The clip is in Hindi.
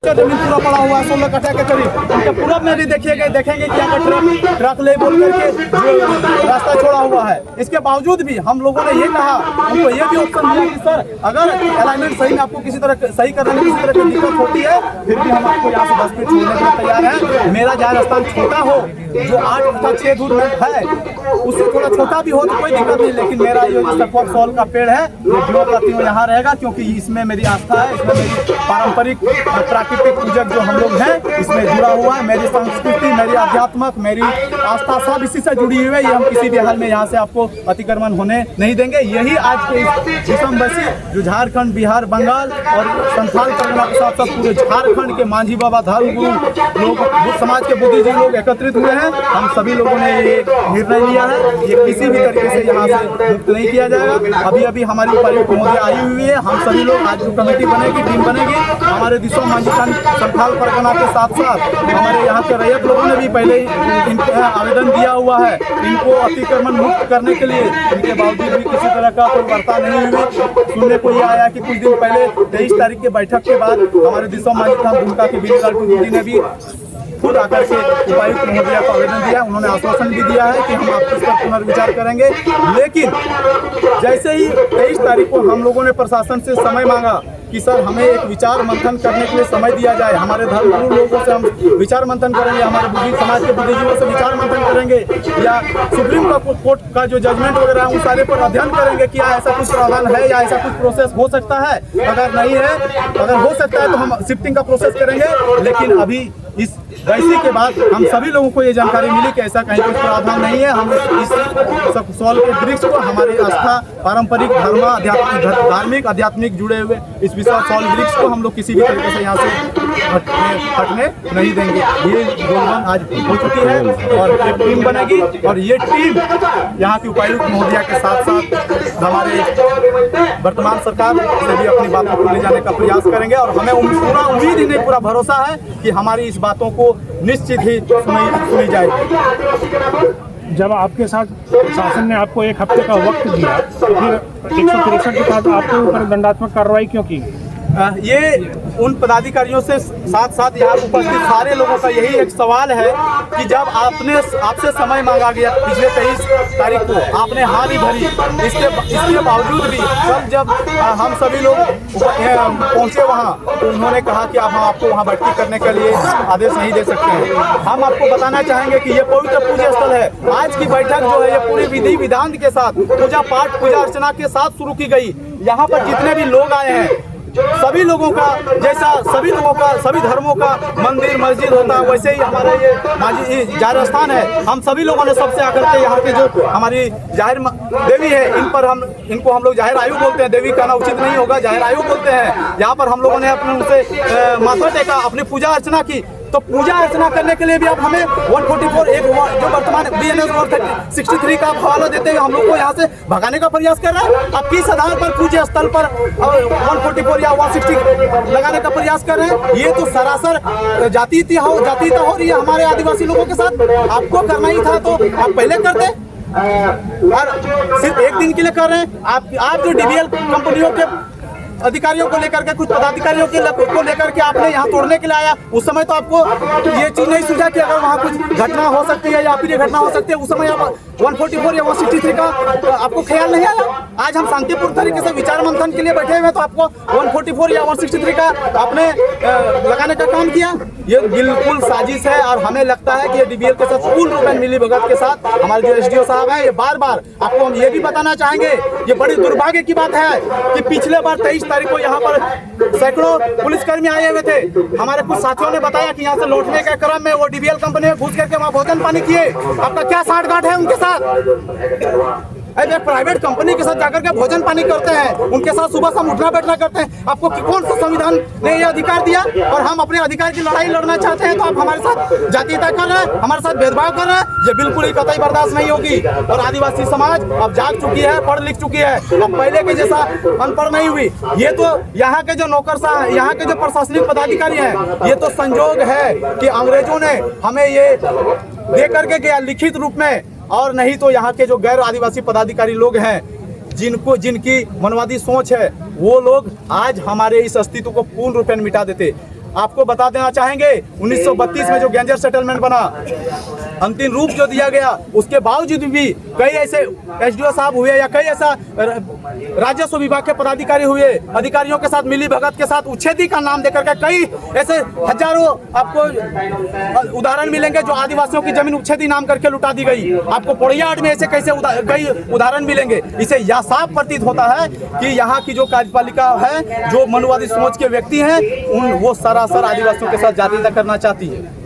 जमीन पूरा पड़ा हुआ है 16 कट्ठा के करीब। उनके पूरब में भी देखिएगा, देखेंगे कि यहाँ का ट्रक ले बोल करके जो रास्ता छोड़ा हुआ है। इसके बावजूद भी हम लोगों ने ये कहा, हमको ये भी ऑप्शन दिया कि सर अगर अलाइनमेंट सही में आपको किसी तरह सही करने में किसी तरह की दिक्कत होती है, फिर भी हम आपको यहाँ से 10 फीट छोड़ने के लिए तैयार हैं। मेरा जाहिर स्थान छोटा हो, जो 8 कट्ठा 6 दूर में है, उससे थोड़ा छोटा भी हो तो कोई दिक्कत नहीं, लेकिन मेरा ये सफर सॉल का पेड़ है, ये जो करती हूँ यहाँ रहेगा, क्योंकि इसमें मेरी आस्था है, इसमें मेरी पारंपरिक प्राकृतिक पूजक जो हम लोग हैं इसमें जुड़ा हुआ है। मेरी संस्कृति, मेरी अध्यात्मक, मेरी आस्था सब इसी से जुड़ी हुई है। ये हम किसी भी हाल में यहाँ से आपको अतिक्रमण होने नहीं देंगे। यही आज के विषमवासी जो झारखंड, बिहार, बंगाल और संथाल परगना के साथ साथ पूरे झारखंड के मांझी बाबा, धर्म गुरु लोग, बुद्ध समाज के बुद्धिजीवी लोग एकत्रित हुए हैं। हम सभी लोगों ने ये निर्णय लिया है, ये किसी भी तरीके से यहाँ से मुक्त नहीं किया जाएगा। अभी अभी हमारी उपायुक्त महोदय आई हुई है, हम सभी लोग आज जो कमेटी बनेगी, टीम बनेगी, हमारे दिशा मांझी संथाल परगना के साथ साथ हमारे यहाँ के रैयत लोगों ने भी पहले ही आवेदन दिया हुआ है इनको अतिक्रमण मुक्त करने के लिए। इनके बावजूद भी किसी तरह का कोई वार्ता नहीं हुई। सुनने को ये आया कि कुछ दिन पहले 23 तारीख के बैठक के बाद हमारे दिशा मांझी दुमका के बीरलाल टूडू जी ने भी खुद आकर के उपायुक्त महोदया को आवेदन दिया। उन्होंने आश्वासन भी दिया है कि हम आपके इस पर पुनर्विचार करेंगे। लेकिन जैसे ही 23 तारीख को हम लोगों ने प्रशासन से समय मांगा कि सर हमें एक विचार मंथन करने के लिए समय दिया जाए, हमारे धर्मगुरु लोगों से हम विचार मंथन करेंगे, हमारे बुद्धि समाज के बुद्धिजीवियों से विचार मंथन करेंगे, या सुप्रीम कोर्ट का जो जजमेंट वगैरह है उन सारे पर अध्ययन करेंगे कि ऐसा कुछ प्रावधान है या ऐसा कुछ प्रोसेस हो सकता है। अगर नहीं है, अगर हो सकता है तो हम शिफ्टिंग का प्रोसेस करेंगे। लेकिन अभी इस बैसी के बाद हम सभी लोगों को ये जानकारी मिली कि ऐसा कहीं कुछ प्रावधान नहीं है। हम इस सॉल के वृक्ष को हमारी आस्था, पारंपरिक धार्मिक आध्यात्मिक जुड़े हुए इस विशाल सॉल वृक्ष को हम लोग किसी भी तरीके से यहाँ से हटने नहीं देंगे। ये गोलबंद आज हो चुकी है और एक टीम बनेगी, और ये टीम यहाँ की उपायुक्त महोदया के साथ साथ हमारे वर्तमान सरकार से भी अपनी बातों को ले जाने का प्रयास करेंगे। और हमें पूरा उम्मीद ही नहीं, पूरा भरोसा है कि हमारी इस बातों को निश्चित ही सुनी जाएगी। जब आपके साथ शासन ने आपको 1 हफ्ते का वक्त दिया, तो फिर 163 के तहत आपके ऊपर दंडात्मक कार्रवाई क्यों की? ये उन पदाधिकारियों से साथ साथ यहाँ उपस्थित सारे लोगों का यही एक सवाल है कि जब आपसे समय मांगा गया पिछले 23 तारीख को, आपने हाँ नहीं भरी, इसके बावजूद भी जब हम सभी लोग पहुँचे वहाँ, तो उन्होंने कहा कि अब हम आपको वहाँ भर्ती करने के लिए आदेश नहीं दे सकते हैं। हम आपको बताना चाहेंगे कि ये पवित्र पूजा स्थल है। आज की बैठक जो है ये पूरी विधि विधान के साथ, पूजा पाठ, पूजा अर्चना के साथ शुरू की गई। यहाँ पर जितने भी लोग आए हैं, सभी लोगों का जैसा सभी धर्मों का मंदिर मस्जिद होता है, वैसे ही हमारा ये मांझी जाहिर स्थान है। हम सभी लोगों ने सबसे आकर के यहाँ के जो हमारी जाहिर देवी है, इनको हम लोग जाहिर आयु बोलते हैं, देवी कहना उचित नहीं होगा, जाहिर आयु बोलते हैं। यहाँ पर हम लोगों ने अपने उनसे माथा टेका, अपनी पूजा अर्चना की। तो पूजा अर्चना करने के लिए भी आप हमें 144 एक जो वर्तमान BNS 63 का हवाला देते हुए हम लोग को यहाँ से भगाने का प्रयास कर रहा है। आप किस आधार पर पूजा स्थल पर 144 या 160 लगाने का प्रयास कर रहे हैं? ये तो सरासर जातीयता हो रही है हमारे आदिवासी लोगों के साथ। आपको करना ही था तो आप पहले करते, और सिर्फ एक दिन के लिए कर रहे हैं। आप जो DBL कंपनियों के अधिकारियों को लेकर के, कुछ पदाधिकारियों को लेकर के आपने यहाँ तोड़ने के लिए आया, उस समय तो आपको ये चीज नहीं सूझा कि अगर वहाँ कुछ घटना हो सकती है या फिर ये घटना हो सकती है, उस समय आप 144 या 163 का आपको ख्याल नहीं आया। आज हम शांतिपूर्ण तरीके से विचार मंथन के लिए बैठे हुए, तो आपको 144 या 163 का आपने लगाने का काम किया। ये बिल्कुल साजिश है, और हमें लगता है कि ये DBL के साथ पूर्ण रूप में मिली भगत के साथ हमारे जो SDO साहब हैं, ये बार बार आपको हम ये भी बताना चाहेंगे, ये बड़ी दुर्भाग्य की बात है कि पिछले बार 23 तारीख को यहाँ पर सैकड़ों पुलिसकर्मी आए हुए थे। हमारे कुछ साथियों ने बताया कि यहाँ से लौटने के क्रम में वो DBL कंपनी में घुस करके वहाँ भोजन पानी किए। आपका क्या साठगांठ है उनके साथ? अरे प्राइवेट कंपनी के साथ जाकर के भोजन पानी करते हैं, उनके साथ सुबह शाम उठना बैठना करते हैं। आपको कौन सा संविधान ने ये अधिकार दिया? और हम अपने अधिकार की लड़ाई लड़ना चाहते हैं तो आप हमारे साथ जातीयता कर रहे हैं, हमारे साथ भेदभाव कर रहे हैं। ये बिल्कुल ही कतई बर्दाश्त नहीं होगी। और आदिवासी समाज अब जाग चुकी है, पढ़ लिख चुकी है, अब पहले के जैसा अनपढ़ नहीं हुई। ये तो यहाँ के जो नौकरशाह, यहाँ के जो प्रशासनिक पदाधिकारी हैं, ये तो संजोग है कि अंग्रेजों ने हमें ये दे करके गया लिखित रूप में, और नहीं तो यहाँ के जो गैर आदिवासी पदाधिकारी लोग हैं जिनकी मनवादी सोच है, वो लोग आज हमारे इस अस्तित्व को पूर्ण रूप में मिटा देते। आपको बता देना चाहेंगे 1932 में जो गैंजर सेटलमेंट बना, अंतिम रूप जो दिया गया, उसके बावजूद भी कई ऐसे एसडीओ साहब हुए या कई ऐसा राजस्व विभाग के पदाधिकारी हुए, अधिकारियों के साथ मिली भगत के साथ उच्छेदी का नाम देकर के कई ऐसे हजारों आपको उदाहरण मिलेंगे जो आदिवासियों की जमीन उच्छेदी नाम करके लुटा दी गई। आपको पोड़ियाहाट में ऐसे कैसे कई उदाहरण मिलेंगे। इसे यह साफ प्रतीत होता है कि यहाँ की जो कार्यपालिका है, जो मनुवादी सोच के व्यक्ति हैं, वो सरासर आदिवासियों के साथ जातीयता करना चाहती है।